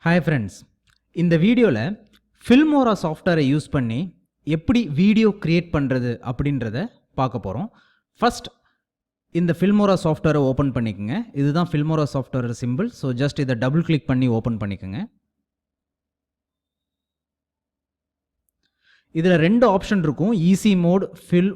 Hi friends, இந்த வீடியோவில் Filmora சாஃப்ட்வேரை யூஸ் பண்ணி எப்படி வீடியோ க்ரியேட் பண்ணுறது அப்படின்றத பார்க்க போகிறோம். ஃபஸ்ட் இந்த ஃபில்மோரா சாஃப்ட்வேரை ஓப்பன் பண்ணிக்கோங்க. இதுதான் Filmora software simple. So just இதை டபுள் கிளிக் பண்ணி ஓப்பன் பண்ணிக்கோங்க. இதில் ரெண்டு ஆப்ஷன் இருக்கும், easy mode,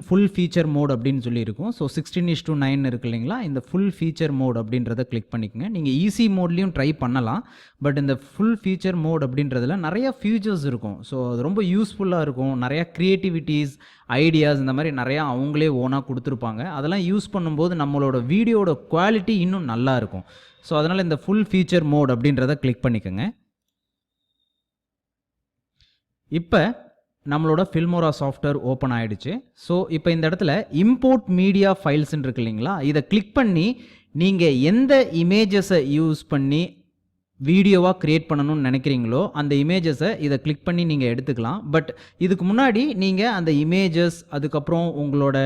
full feature mode அப்படின்னு சொல்லி இருக்கும். ஸோ 16:9 இருக்கு இல்லைங்களா, இந்த ஃபுல் ஃபீச்சர் மோட் அப்படின்றத கிளிக் பண்ணிக்கோங்க. நீங்கள் ஈஸி மோட்லேயும் ட்ரை பண்ணலாம், பட் இந்த ஃபுல் ஃபீச்சர் மோட் அப்படின்றதுல நிறையா ஃபியூச்சர்ஸ் இருக்கும். ஸோ அது ரொம்ப யூஸ்ஃபுல்லாக இருக்கும். நிறையா க்ரியேட்டிவிட்டிஸ், ஐடியாஸ் இந்த மாதிரி நிறையா அவங்களே ஓனாக கொடுத்துருப்பாங்க. அதெல்லாம் யூஸ் பண்ணும்போது நம்மளோட வீடியோட குவாலிட்டி இன்னும் நல்லா இருக்கும். ஸோ அதனால் இந்த ஃபுல் ஃபீச்சர் மோட் அப்படின்றத கிளிக் பண்ணிக்கோங்க. இப்போ நம்மளோட ஃபில்மோரா சாஃப்ட்வேர் ஓப்பன் ஆகிடுச்சு. ஸோ இப்போ இந்த இடத்துல இம்போர்ட் மீடியா ஃபைல்ஸ்ன்னு இருக்கு இல்லைங்களா, இதை கிளிக் பண்ணி நீங்கள் எந்த இமேஜஸை யூஸ் பண்ணி வீடியோவாக க்ரியேட் பண்ணணும்னு நினைக்கிறீங்களோ அந்த இமேஜஸை இதை கிளிக் பண்ணி நீங்கள் எடுத்துக்கலாம். பட் இதுக்கு முன்னாடி நீங்கள் அந்த இமேஜஸ், அதுக்கப்புறம் உங்களோட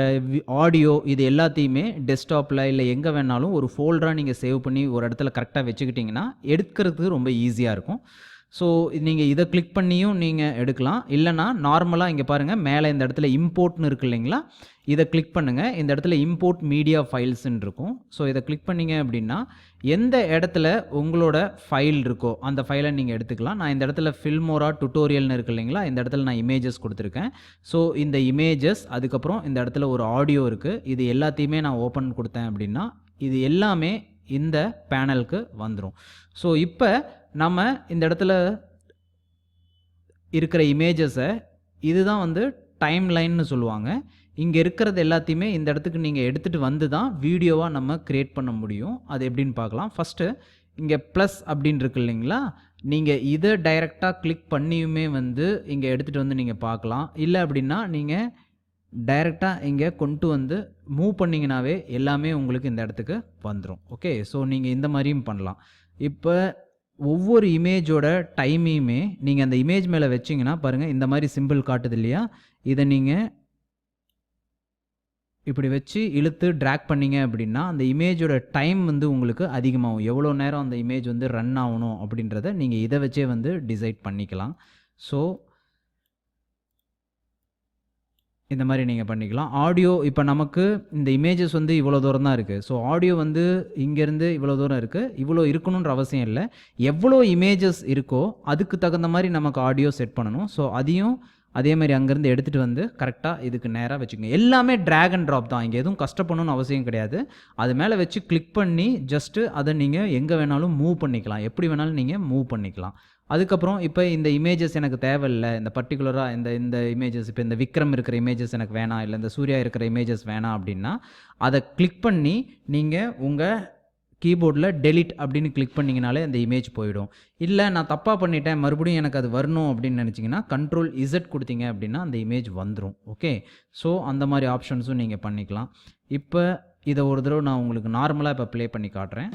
ஆடியோ, இது எல்லாத்தையுமே டெஸ்க்டாப்பில் இல்லை எங்கே வேணாலும் ஒரு ஃபோல்டராக நீங்கள் சேவ் பண்ணி ஒரு இடத்துல கரெக்டாக வச்சுக்கிட்டிங்கன்னா எடுக்கிறதுக்கு ரொம்ப ஈஸியாக இருக்கும். ஸோ நீங்கள் இதை கிளிக் பண்ணியும் நீங்கள் எடுக்கலாம். இல்லைனா நார்மலாக இங்கே பாருங்கள், மேலே இந்த இடத்துல இம்போர்ட்னு இருக்கு இல்லைங்களா, இதை கிளிக் பண்ணுங்கள். இந்த இடத்துல இம்போர்ட் மீடியா ஃபைல்ஸ்ன்னு இருக்கும். ஸோ இதை கிளிக் பண்ணிங்க அப்படின்னா எந்த இடத்துல உங்களோட ஃபைல் இருக்கோ அந்த ஃபைலை நீங்கள் எடுத்துக்கலாம். நான் இந்த இடத்துல ஃபில்மோரா டுட்டோரியல்னு இருக்கு இல்லைங்களா, இந்த இடத்துல நான் இமேஜஸ் கொடுத்துருக்கேன். ஸோ இந்த இமேஜஸ், அதுக்கப்புறம் இந்த இடத்துல ஒரு ஆடியோ இருக்குது, இது எல்லாத்தையுமே நான் ஓப்பன் கொடுத்தேன் அப்படின்னா இது எல்லாமே இந்த பேனலுக்கு வந்துடும். ஸோ இப்போ நம்ம இந்த இடத்துல இருக்கிற இமேஜஸை, இதுதான் வந்து டைம் லைன்னு சொல்லுவாங்க. இங்கே இருக்கிறது எல்லாத்தையுமே இந்த இடத்துக்கு நீங்கள் எடுத்துகிட்டு வந்து தான் வீடியோவாக நம்ம க்ரியேட் பண்ண முடியும். அது எப்படின்னு பார்க்கலாம். ஃபஸ்ட்டு இங்கே ப்ளஸ் அப்படின்னு இருக்கு இல்லைங்களா, நீங்கள் இதை டைரெக்டாக கிளிக் பண்ணியுமே வந்து இங்கே எடுத்துகிட்டு வந்து நீங்கள் பார்க்கலாம். இல்லை அப்படின்னா நீங்கள் டைரெக்டாக இங்கே கொண்டு வந்து மூவ் பண்ணிங்கனாவே எல்லாமே உங்களுக்கு இந்த இடத்துக்கு வந்துடும். ஓகே, ஸோ நீங்கள் இந்த மாதிரியும் பண்ணலாம். இப்போ ஒவ்வொரு இமேஜோட டைமையுமே நீங்கள் அந்த இமேஜ் மேலே வச்சிங்கன்னா பாருங்கள், இந்த மாதிரி சிம்பிள் காட்டுது இல்லையா, இதை நீங்கள் இப்படி வச்சு இழுத்து ட்ராக் பண்ணிங்க அப்படின்னா அந்த இமேஜோட டைம் வந்து உங்களுக்கு அதிகமாகும். எவ்வளோ நேரம் அந்த இமேஜ் வந்து ரன் ஆகணும் அப்படின்றத நீங்கள் இதை வச்சே வந்து டிசைட் பண்ணிக்கலாம். ஸோ இந்த மாதிரி நீங்கள் பண்ணிக்கலாம். ஆடியோ, இப்போ நமக்கு இந்த இமேஜஸ் வந்து இவ்வளோ தூரம் தான் இருக்குது. ஸோ ஆடியோ வந்து இங்கேருந்து இவ்வளோ தூரம் இருக்குது. இவ்வளோ இருக்கணுன்ற அவசியம் இல்லை. எவ்வளோ இமேஜஸ் இருக்கோ அதுக்கு தகுந்த மாதிரி நமக்கு ஆடியோ செட் பண்ணணும். ஸோ அதையும் அதே மாதிரி அங்கேருந்து எடுத்துகிட்டு வந்து கரெக்டாக இதுக்கு நேராக வச்சுக்கோங்க. எல்லாமே ட்ராக் அண்ட் ட்ராப் தான், இங்கே எதுவும் கஷ்டப்படணும்னு அவசியம் கிடையாது. அது மேலே வச்சு கிளிக் பண்ணி ஜஸ்ட்டு அதை நீங்கள் எங்கே வேணாலும் மூவ் பண்ணிக்கலாம், எப்படி வேணாலும் நீங்கள் மூவ் பண்ணிக்கலாம். அதுக்கப்புறம் இப்போ இந்த இமேஜஸ் எனக்கு தேவையில்லை, இந்த பர்டிகுலராக இந்த இமேஜஸ், இப்போ இந்த விக்ரம் இருக்கிற இமேஜஸ் எனக்கு வேணாம், இல்லை இந்த சூர்யா இருக்கிற இமேஜஸ் வேணாம் அப்படின்னா அதை கிளிக் பண்ணி நீங்கள் உங்கள் கீபோர்டில் டெலிட் அப்படின்னு கிளிக் பண்ணிங்கனாலே அந்த இமேஜ் போயிடும். இல்லை நான் தப்பாக பண்ணிட்டேன், மறுபடியும் எனக்கு அது வரணும் அப்படின்னு நினச்சிங்கன்னா Ctrl+Z கொடுத்தீங்க அப்படின்னா அந்த இமேஜ் வந்துடும். ஓகே, ஸோ அந்த மாதிரி ஆப்ஷன்ஸும் நீங்கள் பண்ணிக்கலாம். இப்போ இதை ஒரு தடவை நான் உங்களுக்கு நார்மலாக இப்போ ப்ளே பண்ணி காட்டுறேன்.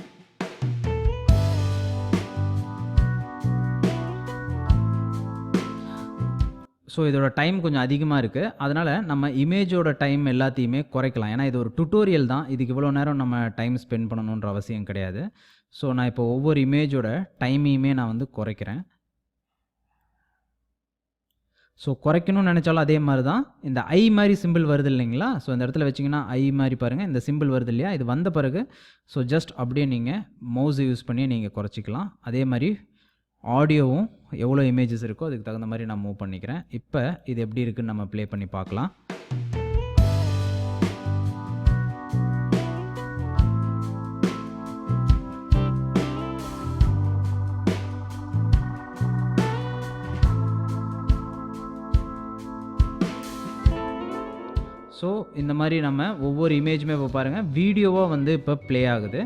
ஸோ இதோட டைம் கொஞ்சம் அதிகமாக இருக்குது, அதனால் நம்ம இமேஜோட டைம் எல்லாத்தையுமே குறைக்கலாம். ஏன்னா இது ஒரு டுட்டோரியல் தான், இதுக்கு இவ்வளோ நேரம் நம்ம டைம் ஸ்பெண்ட் பண்ணணுன்ற அவசியம் கிடையாது. ஸோ நான் இப்போ ஒவ்வொரு இமேஜோட டைமையுமே நான் வந்து குறைக்கிறேன். ஸோ குறைக்கணும்னு நினச்சாலும் அதே மாதிரி தான், இந்த ஐ மாதிரி சிம்பிள் வருது இல்லைங்களா, ஸோ இந்த இடத்துல வச்சிங்கன்னா ஐ மாதிரி பாருங்கள், இந்த சிம்பிள் வருது இல்லையா, இது வந்த பிறகு ஸோ ஜஸ்ட் அப்படியே நீங்கள் மவுஸை யூஸ் பண்ணி நீங்கள் குறைச்சிக்கலாம். அதே மாதிரி ஆடியோவும் எவ்வளோ இமேஜஸ் இருக்கோ அதுக்கு தகுந்த மாதிரி நான் மூவ் பண்ணிக்கிறேன். இப்போ இது எப்படி இருக்குன்னு நம்ம ப்ளே பண்ணி பார்க்கலாம். ஸோ இந்த மாதிரி நம்ம ஒவ்வொரு இமேஜுமே இப்போ பாருங்கள் வீடியோவாக வந்து இப்போ ப்ளே ஆகுது.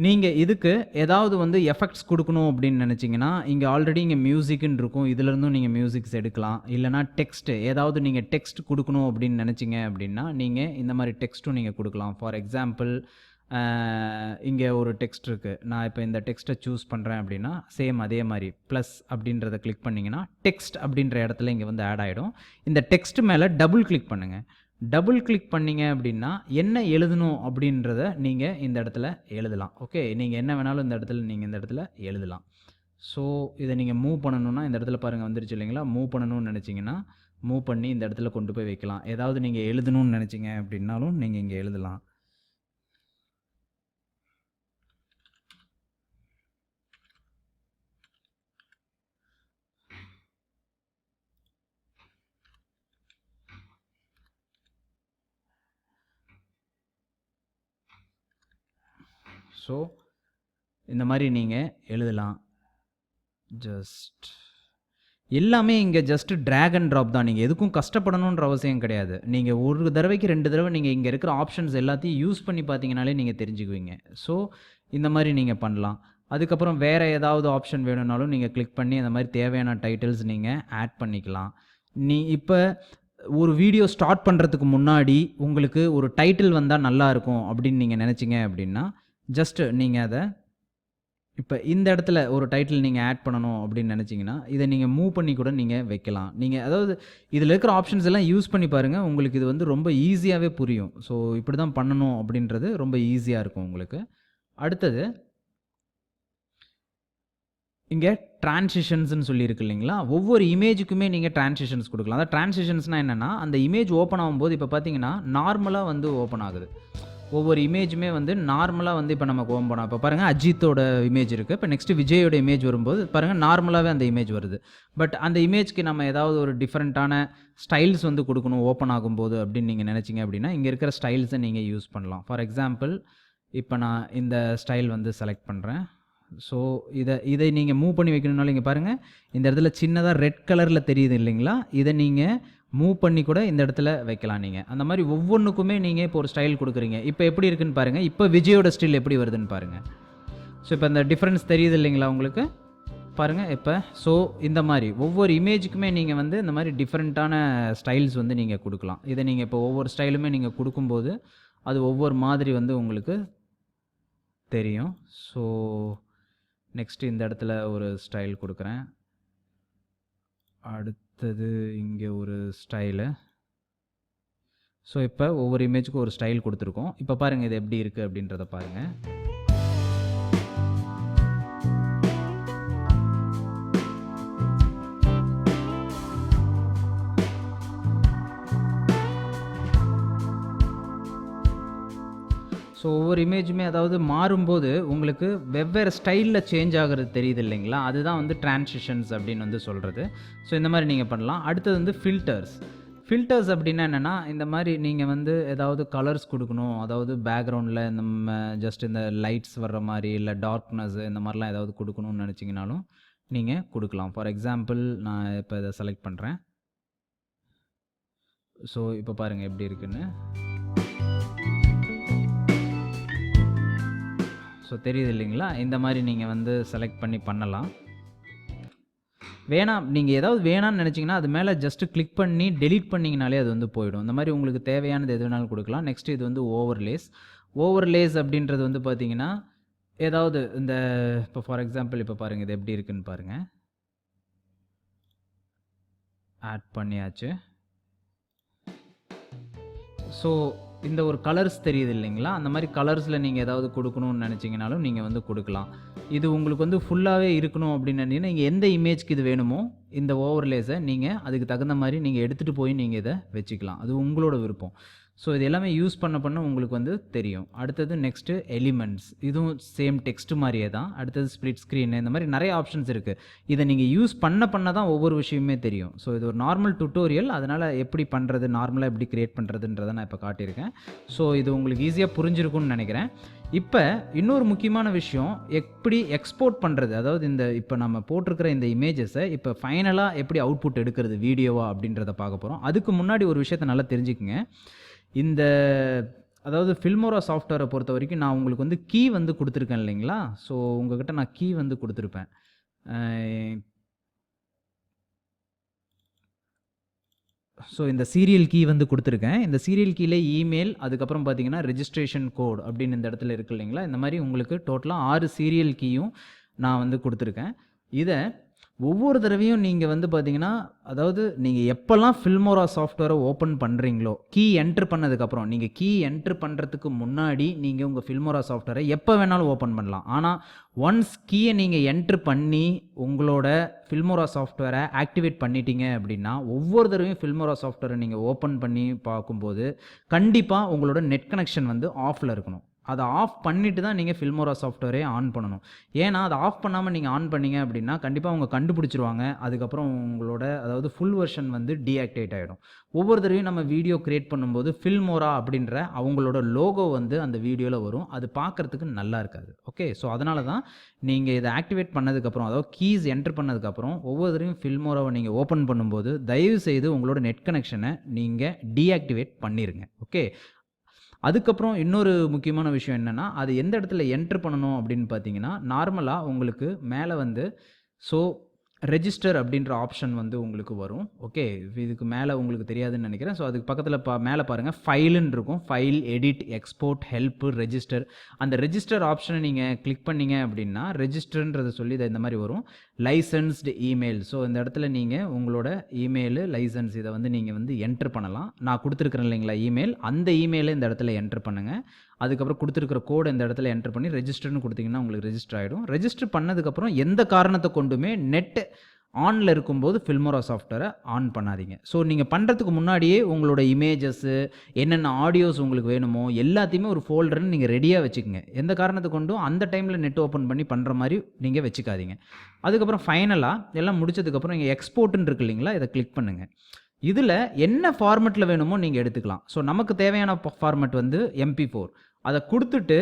நீங்கள் இதுக்கு ஏதாவது வந்து எஃபெக்ட்ஸ் கொடுக்கணும் அப்படின்னு நினச்சிங்கன்னா இங்கே ஆல்ரெடி இங்கே மியூசிக்குன்னு இருக்கும், இதிலேருந்தும் நீங்கள் மியூசிக்ஸ் எடுக்கலாம். இல்லைனா டெக்ஸ்ட்டு, ஏதாவது நீங்கள் டெக்ஸ்ட் கொடுக்கணும் அப்படின்னு நினச்சிங்க அப்படின்னா நீங்கள் இந்த மாதிரி டெக்ஸ்ட்டும் நீங்கள் கொடுக்கலாம். ஃபார் எக்ஸாம்பிள் இங்கே ஒரு டெக்ஸ்ட் இருக்குது, நான் இப்போ இந்த டெக்ஸ்ட்டை சூஸ் பண்ணுறேன் அப்படின்னா சேம் அதே மாதிரி ப்ளஸ் அப்படின்றத கிளிக் பண்ணிங்கன்னா டெக்ஸ்ட் அப்படின்ற இடத்துல இங்கே வந்து ஆட் ஆகிடும். இந்த டெக்ஸ்ட் மேலே டபுள் கிளிக் பண்ணுங்கள். டபுள் கிளிக் பண்ணிங்க அப்படின்னா என்ன எழுதணும் அப்படின்றத நீங்கள் இந்த இடத்துல எழுதலாம். ஓகே, நீங்கள் என்ன வேணாலும் இந்த இடத்துல எழுதலாம். ஸோ இதை நீங்கள் மூவ் பண்ணணும்னா இந்த இடத்துல பாருங்கள் வந்துருச்சு இல்லைங்களா? மூவ் பண்ணணும்னு நினச்சிங்கன்னா மூவ் பண்ணி இந்த இடத்துல கொண்டு போய் வைக்கலாம். ஏதாவது நீங்கள் எழுதணும்னு நினச்சிங்க அப்படின்னாலும் நீங்கள் இங்கே எழுதலாம். ஸோ இந்த மாதிரி நீங்கள் எழுதலாம். ஜஸ்ட் எல்லாமே இங்கே ஜஸ்ட் ட்ராக் அண்ட் ட்ராப் தான். நீங்கள் எதுக்கும் கஷ்டப்படணுன்ற அவசியம் கிடையாது. நீங்கள் ஒரு தடவைக்கு 2 தடவை நீங்கள் இங்கே இருக்கிற ஆப்ஷன்ஸ் எல்லாத்தையும் யூஸ் பண்ணி பார்த்தீங்கனாலே நீங்கள் தெரிஞ்சுக்குவீங்க. ஸோ இந்த மாதிரி நீங்கள் பண்ணலாம். அதுக்கப்புறம் வேறு ஏதாவது ஆப்ஷன் வேணும்னாலும் நீங்கள் கிளிக் பண்ணி அந்த மாதிரி தேவையான டைட்டில்ஸ் நீங்கள் ஆட் பண்ணிக்கலாம். இப்போ ஒரு வீடியோ ஸ்டார்ட் பண்ணுறதுக்கு முன்னாடி உங்களுக்கு ஒரு டைட்டில் வந்தால் நல்லாயிருக்கும் அப்படின்னு நீங்கள் நினச்சிங்க அப்படின்னா ஜஸ்ட் நீங்கள் அதை இப்போ இந்த இடத்துல ஒரு டைட்டில் நீங்கள் ஆட் பண்ணணும் அப்படின்னு நினச்சிங்கன்னா இதை நீங்கள் மூவ் பண்ணி கூட நீங்கள் வைக்கலாம். நீங்கள் அதாவது இதில் இருக்கிற ஆப்ஷன்ஸ் எல்லாம் யூஸ் பண்ணி பாருங்கள். உங்களுக்கு இது வந்து ரொம்ப ஈஸியாகவே புரியும். ஸோ இப்படி தான் பண்ணணும் அப்படின்றது ரொம்ப ஈஸியாக இருக்கும் உங்களுக்கு. அடுத்தது இங்கே டிரான்சிஷன்ஸ்னு சொல்லியிருக்கு இல்லைங்களா? ஒவ்வொரு இமேஜுக்குமே நீங்கள் டிரான்சிஷன்ஸ் கொடுக்கலாம். அதாவது டிரான்சிஷன்ஸ்னால் என்னென்னா அந்த இமேஜ் ஓப்பன் ஆகும்போது இப்போ பார்த்தீங்கன்னா நார்மலாக வந்து ஓப்பன் ஆகுது. ஒவ்வொரு இமேஜுமே வந்து நார்மலாக வந்து இப்போ நமக்கு ஓப்பன் ஆகும். இப்போ பாருங்கள் அஜித்தோட இமேஜ் இருக்குது. இப்போ நெக்ஸ்ட்டு விஜயோட இமேஜ் வரும்போது பாருங்கள் நார்மலாகவே அந்த இமேஜ் வருது. பட் அந்த இமேஜ்க்கு நம்ம ஏதாவது ஒரு டிஃப்ரெண்ட்டான ஸ்டைல்ஸ் வந்து கொடுக்கணும் ஓப்பன் ஆகும்போது அப்படின்னு நீங்கள் நினச்சிங்க அப்படின்னா இங்கே இருக்கிற ஸ்டைல்ஸை நீங்கள் யூஸ் பண்ணலாம். ஃபார் எக்ஸாம்பிள் இப்போ நான் இந்த ஸ்டைல் வந்து செலக்ட் பண்ணுறேன். ஸோ இதை நீங்கள் மூவ் பண்ணி வைக்கணும்னாலும் இங்கே பாருங்கள் இந்த இடத்துல சின்னதாக ரெட் கலரில் தெரியுது இல்லைங்களா? இதை நீங்கள் மூவ் பண்ணி கூட இந்த இடத்துல வைக்கலாம். நீங்கள் அந்த மாதிரி ஒவ்வொன்றுக்குமே நீங்கள் இப்போ ஒரு ஸ்டைல் கொடுக்குறீங்க. இப்போ எப்படி இருக்குன்னு பாருங்கள். இப்போ விஜயோட ஸ்டைல் எப்படி வருதுன்னு பாருங்கள். ஸோ இப்போ இந்த டிஃப்ரென்ஸ் தெரியுது இல்லைங்களா உங்களுக்கு? பாருங்கள் இப்போ. ஸோ இந்த மாதிரி ஒவ்வொரு இமேஜுக்குமே நீங்கள் வந்து இந்த மாதிரி டிஃப்ரெண்ட்டான ஸ்டைல்ஸ் வந்து நீங்கள் கொடுக்கலாம். இதை நீங்கள் இப்போ ஒவ்வொரு ஸ்டைலுமே நீங்கள் கொடுக்கும்போது அது ஒவ்வொரு மாதிரி வந்து உங்களுக்கு தெரியும். ஸோ நெக்ஸ்ட்டு இந்த இடத்துல ஒரு ஸ்டைல் கொடுக்குறேன். அடுத்தது இங்கே ஒரு ஸ்டைலு. ஸோ இப்போ ஒவ்வொரு இமேஜுக்கும் ஒரு ஸ்டைல் கொடுத்துருக்கோம். இப்போ பாருங்கள் இது எப்படி இருக்குது அப்படின்றத பாருங்கள். ஸோ ஒவ்வொரு இமேஜுமே அதாவது மாறும்போது உங்களுக்கு வெவ்வேறு ஸ்டைலில் சேஞ்ச் ஆகிறது தெரியுது இல்லைங்களா? அதுதான் வந்து டிரான்சிஷன்ஸ் அப்படின்னு வந்து சொல்கிறது. ஸோ இந்த மாதிரி நீங்கள் பண்ணலாம். அடுத்தது வந்து ஃபில்டர்ஸ் அப்படின்னா என்னென்னா இந்த மாதிரி நீங்கள் வந்து ஏதாவது கலர்ஸ் கொடுக்கணும். அதாவது பேக்ரவுண்டில் நம்ம ஜஸ்ட் இந்த லைட்ஸ் வர்ற மாதிரி இல்லை டார்க்னஸ் இந்த மாதிரிலாம் ஏதாவது கொடுக்கணும்னு நினச்சிங்கனாலும் நீங்கள் கொடுக்கலாம். ஃபார் எக்ஸாம்பிள் நான் இப்போ இதை செலக்ட் பண்ணுறேன். ஸோ இப்போ பாருங்கள் எப்படி இருக்குன்னு. ஸோ தெரியுது இல்லைங்களா? இந்த மாதிரி நீங்கள் வந்து செலக்ட் பண்ணி பண்ணலாம். நீங்கள் ஏதாவது வேணான்னு நினச்சிங்கன்னா அது மேலே ஜஸ்ட்டு கிளிக் பண்ணி டெலீட் பண்ணிங்கனாலே அது வந்து போயிடும். இந்த மாதிரி உங்களுக்கு தேவையானது எது வேணாலும் கொடுக்கலாம். நெக்ஸ்ட் இது வந்து ஓவர்லேஸ் அப்படின்றது வந்து பார்த்தீங்கன்னா ஏதாவது இந்த இப்போ ஃபார் எக்ஸாம்பிள் இப்போ பாருங்கள் இது எப்படி இருக்குன்னு பாருங்கள். ஆட் பண்ணியாச்சு. ஸோ இந்த ஒரு கலர்ஸ் தெரியுது இல்லைங்களா? அந்த மாதிரி கலர்ஸில் நீங்கள் ஏதாவது கொடுக்கணும்னு நினச்சிங்கனாலும் நீங்கள் வந்து கொடுக்கலாம். இது உங்களுக்கு வந்து ஃபுல்லாகவே இருக்கணும் அப்படின்னு நினச்சிங்கன்னா நீங்கள் எந்த இமேஜ்க்கு இது வேணுமோ இந்த ஓவர்லேஸை நீங்கள் அதுக்கு தகுந்த மாதிரி நீங்கள் எடுத்துகிட்டு போய் நீங்கள் இதை வச்சுக்கலாம். அது உங்களோட விருப்பம். ஸோ இது எல்லாமே யூஸ் பண்ண உங்களுக்கு வந்து தெரியும். அடுத்தது நெக்ஸ்ட்டு எலிமெண்ட்ஸ். இதுவும் சேம் டெக்ஸ்ட் மாதிரியே தான். அடுத்தது ஸ்ப்ளிட் ஸ்க்ரீன். இந்த மாதிரி நிறைய ஆப்ஷன்ஸ் இருக்குது. இதை நீங்கள் யூஸ் பண்ண தான் ஒவ்வொரு விஷயமே தெரியும். ஸோ இது ஒரு நார்மல் டுட்டோரியல். அதனால் எப்படி பண்ணுறது, நார்மலாக எப்படி க்ரியேட் பண்ணுறதுன்றதை நான் இப்போ காட்டியிருக்கேன். ஸோ இது உங்களுக்கு ஈஸியாக புரிஞ்சிருக்கும்னு நினைக்கிறேன். இப்போ இன்னொரு முக்கியமான விஷயம் எப்படி எக்ஸ்போர்ட் பண்ணுறது. அதாவது இப்போ நம்ம போட்டிருக்கிற இந்த இமேஜஸை இப்போ ஃபைனலாக எப்படி அவுட்புட் எடுக்கிறது வீடியோவா அப்படின்றத பார்க்க போகிறோம். அதுக்கு முன்னாடி ஒரு விஷயத்தை நல்லா தெரிஞ்சுக்குங்க. அதாவது ஃபில்மோரா சாஃப்ட்வேரை பொறுத்த வரைக்கும் நான் உங்களுக்கு வந்து கீ வந்து கொடுத்துருக்கேன் இல்லைங்களா? ஸோ உங்கள்கிட்ட நான் கீ வந்து கொடுத்துருப்பேன். ஸோ இந்த சீரியல் கீ வந்து கொடுத்துருக்கேன். இந்த சீரியல் கீழே இமெயில், அதுக்கப்புறம் பார்த்தீங்கன்னா ரெஜிஸ்ட்ரேஷன் கோட் அப்படின்னு இந்த இடத்துல இருக்குது இல்லைங்களா? இந்த மாதிரி உங்களுக்கு டோட்டலாக 6 சீரியல் கீயும் நான் வந்து கொடுத்துருக்கேன். இதை ஒவ்வொரு தடவையும் நீங்கள் வந்து பார்த்தீங்கன்னா, அதாவது நீங்கள் எப்போல்லாம் ஃபில்மோரா சாஃப்ட்வேரை ஓப்பன் பண்ணுறீங்களோ, கீ என்ட்ரு பண்ணதுக்கப்புறம், நீங்கள் கீ என்ட்ரு பண்ணுறதுக்கு முன்னாடி நீங்கள் உங்கள் ஃபில்மோரா சாஃப்ட்வேரை எப்போ வேணாலும் ஓப்பன் பண்ணலாம். ஆனால் ஒன்ஸ் கீயை நீங்கள் என்ட்ரு பண்ணி உங்களோட ஃபில்மோரா சாஃப்ட்வேரை ஆக்டிவேட் பண்ணிட்டீங்க அப்படின்னா, ஒவ்வொரு தடவையும் ஃபில்மோரா சாஃப்ட்வேரை நீங்கள் ஓப்பன் பண்ணி பார்க்கும்போது கண்டிப்பாக உங்களோட நெட் கனெக்ஷன் வந்து ஆஃபில் இருக்கணும். அதை ஆஃப் பண்ணிட்டு தான் நீங்கள் ஃபில்மோரா சாஃப்ட்வேரே ஆன் பண்ணணும். ஏன்னா அதை ஆஃப் பண்ணாமல் நீங்கள் ஆன் பண்ணீங்க அப்படின்னா கண்டிப்பாக அவங்க கண்டுபிடிச்சிருவாங்க. அதுக்கப்புறம் உங்களோட அதாவது ஃபுல் வெர்ஷன் வந்து டீஆக்டிவேட் ஆகிடும். ஒவ்வொரு தடவையும் நம்ம வீடியோ கிரியேட் பண்ணும்போது ஃபில்மோரா அப்படின்ற அவங்களோட லோகோ வந்து அந்த வீடியோவில் வரும். அது பார்க்குறதுக்கு நல்லா இருக்காது. ஓகே, ஸோ அதனால தான் நீங்கள் இதை ஆக்டிவேட் பண்ணதுக்கப்புறம், அதாவது கீஸ் என்டர் பண்ணதுக்கப்புறம் ஒவ்வொரு தடவையும் ஃபில்மோராவை நீங்கள் ஓப்பன் பண்ணும்போது தயவு செய்து உங்களோட நெட் கனெக்ஷனை நீங்கள் டீஆக்டிவேட் பண்ணிடுங்க. ஓகே, அதுக்கப்புறம் இன்னொரு முக்கியமான விஷயம் என்னென்னா, அது எந்த இடத்துல என்ட்ரு பண்ணணும் அப்படின்னு பார்த்தீங்கன்னா, நார்மலாக உங்களுக்கு மேலே வந்து ரெஜிஸ்டர் அப்படின்ற ஆப்ஷன் வந்து உங்களுக்கு வரும். ஓகே, இதுக்கு மேலே உங்களுக்கு தெரியாதுன்னு நினைக்கிறேன். ஸோ அதுக்கு பக்கத்தில் மேலே பாருங்கள் ஃபைலுன்னு இருக்கும். File, edit, export, help, register. அந்த ரெஜிஸ்டர் ஆப்ஷனை நீங்கள் கிளிக் பண்ணீங்க அப்படின்னா ரெஜிஸ்டர்ன்றதை சொல்லி இந்த மாதிரி வரும். Licensed email. ஸோ இந்த இடத்துல நீங்கள் உங்களோட இமெயிலு, லைசன்ஸ் இதை வந்து நீங்கள் வந்து என்ட்ரு பண்ணலாம். நான் கொடுத்துருக்குறேன் இல்லைங்களா இமெயில், அந்த இமெயிலை இந்த இடத்துல என்ட்ரு பண்ணுங்கள். அதுக்கப்புறம் கொடுத்துருக்கிற கோடு இந்த இடத்துல என்ட்ரு பண்ணி ரெஜிஸ்டர்னு கொடுத்தீங்கன்னா உங்களுக்கு ரெஜிஸ்டர் ஆகிடும். ரெஜிஸ்டர் பண்ணதுக்கப்புறம் எந்த காரணத்தை கொண்டுமே நெட் ஆனில் இருக்கும்போது ஃபில்மோரா சாஃப்ட்வேரை ஆன் பண்ணாதீங்க. ஸோ நீங்கள் பண்ணுறதுக்கு முன்னாடியே உங்களோட இமேஜஸ்ஸு, என்னென்ன ஆடியோஸ் உங்களுக்கு வேணுமோ எல்லாத்தையுமே ஒரு ஃபோல்டர்னு நீங்கள் ரெடியாக வச்சுக்கோங்க. எந்த காரணத்தை கொண்டும் அந்த டைமில் நெட் ஓப்பன் பண்ணி பண்ணுற மாதிரி நீங்கள் வச்சுக்காதீங்க. அதுக்கப்புறம் ஃபைனலாக எல்லாம் முடிச்சதுக்கப்புறம் இங்கே எக்ஸ்போர்ட்டுன்னு இருக்கு இல்லைங்களா, இதை கிளிக் பண்ணுங்கள். இதில் என்ன ஃபார்மெட்டில் வேணுமோ நீங்கள் எடுத்துக்கலாம். ஸோ நமக்கு தேவையான ஃபார்மெட் வந்து MP4. அதை கொடுத்துட்டு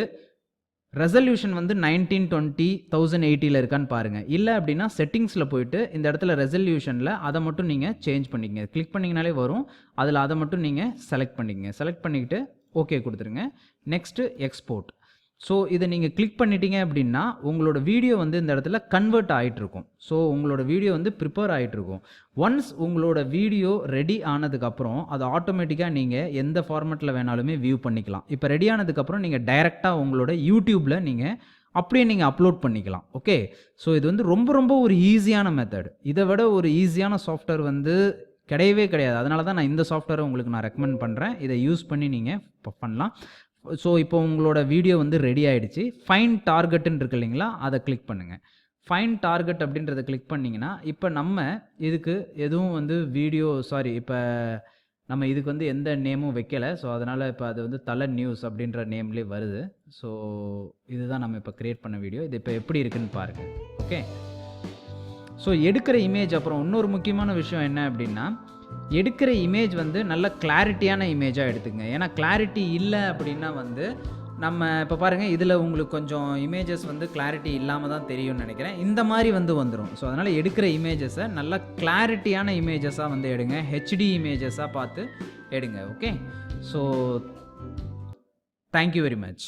ரெசல்யூஷன் வந்து 1920 1080 இருக்கான்னு பாருங்கள். இல்லை அப்படின்னா செட்டிங்ஸில் போயிட்டு இந்த இடத்துல ரெசல்யூஷனில் அதை மட்டும் நீங்கள் சேஞ்ச் பண்ணிக்கங்க. கிளிக் பண்ணிங்கனாலே வரும். அதில் அதை மட்டும் நீங்கள் செலக்ட் பண்ணிக்கங்க. செலக்ட் பண்ணிக்கிட்டு ஓகே கொடுத்துருங்க. Next export. ஸோ இதை நீங்கள் கிளிக் பண்ணிட்டீங்க அப்படின்னா உங்களோட வீடியோ வந்து இந்த இடத்துல கன்வெர்ட் ஆகிட்டுருக்கும். ஸோ உங்களோட வீடியோ வந்து ப்ரிப்பேர் ஆகிட்டுருக்கும். ஒன்ஸ் உங்களோட வீடியோ ரெடி ஆனதுக்கப்புறம் அது ஆட்டோமேட்டிக்காக நீங்கள் எந்த ஃபார்மெட்டில் வேணாலுமே வியூ பண்ணிக்கலாம். இப்போ ரெடி ஆனதுக்கப்புறம் நீங்கள் டைரெக்டாக உங்களோட யூடியூப்பில் நீங்கள் அப்படியே நீங்கள் அப்லோட் பண்ணிக்கலாம். ஓகே, ஸோ இது வந்து ரொம்ப ரொம்ப ஒரு ஈஸியான மெத்தட். இதை விட ஒரு ஈஸியான சாஃப்ட்வேர் வந்து கிடையவே கிடையாது. அதனால தான் நான் இந்த சாஃப்ட்வேரை உங்களுக்கு நான் ரெக்கமெண்ட் பண்ணுறேன். இதை யூஸ் பண்ணி நீங்கள் பண்ணலாம். ஸோ இப்போ உங்களோட வீடியோ வந்து ரெடி ஆகிடுச்சு. ஃபைண்ட் டார்கெட்டுன்னு இருக்கு இல்லைங்களா, அதை கிளிக் பண்ணுங்கள். ஃபைண்ட் டார்கெட் அப்படின்றத கிளிக் பண்ணிங்கன்னா இப்போ நம்ம இதுக்கு எதுவும் வந்து இப்போ நம்ம இதுக்கு வந்து எந்த நேமும் வைக்கலை. ஸோ அதனால் இப்போ அது வந்து தலை நியூஸ் அப்படின்ற நேம்லேயே வருது. ஸோ இதுதான் நம்ம இப்போ க்ரியேட் பண்ண வீடியோ. இது இப்போ எப்படி இருக்குன்னு பாருங்கள். ஓகே, ஸோ எடுக்கிற இமேஜ், அப்புறம் இன்னொரு முக்கியமான விஷயம் என்ன அப்படின்னா, எடுக்கிற இமேஜ் வந்து நல்ல கிளாரிட்டியான இமேஜாக எடுத்துங்க. ஏன்னா கிளாரிட்டி இல்லை அப்படின்னா வந்து நம்ம இப்போ பாருங்கள் இதில் உங்களுக்கு கொஞ்சம் இமேஜஸ் வந்து கிளாரிட்டி இல்லாமல் தான் தெரியும்னு நினைக்கிறேன். இந்த மாதிரி வந்து வந்துடும். ஸோ அதனால் எடுக்கிற இமேஜஸை நல்ல கிளாரிட்டியான இமேஜஸாக வந்து எடுங்க. ஹெச்டி இமேஜஸாக பார்த்து எடுங்க. Okay, so thank you very much.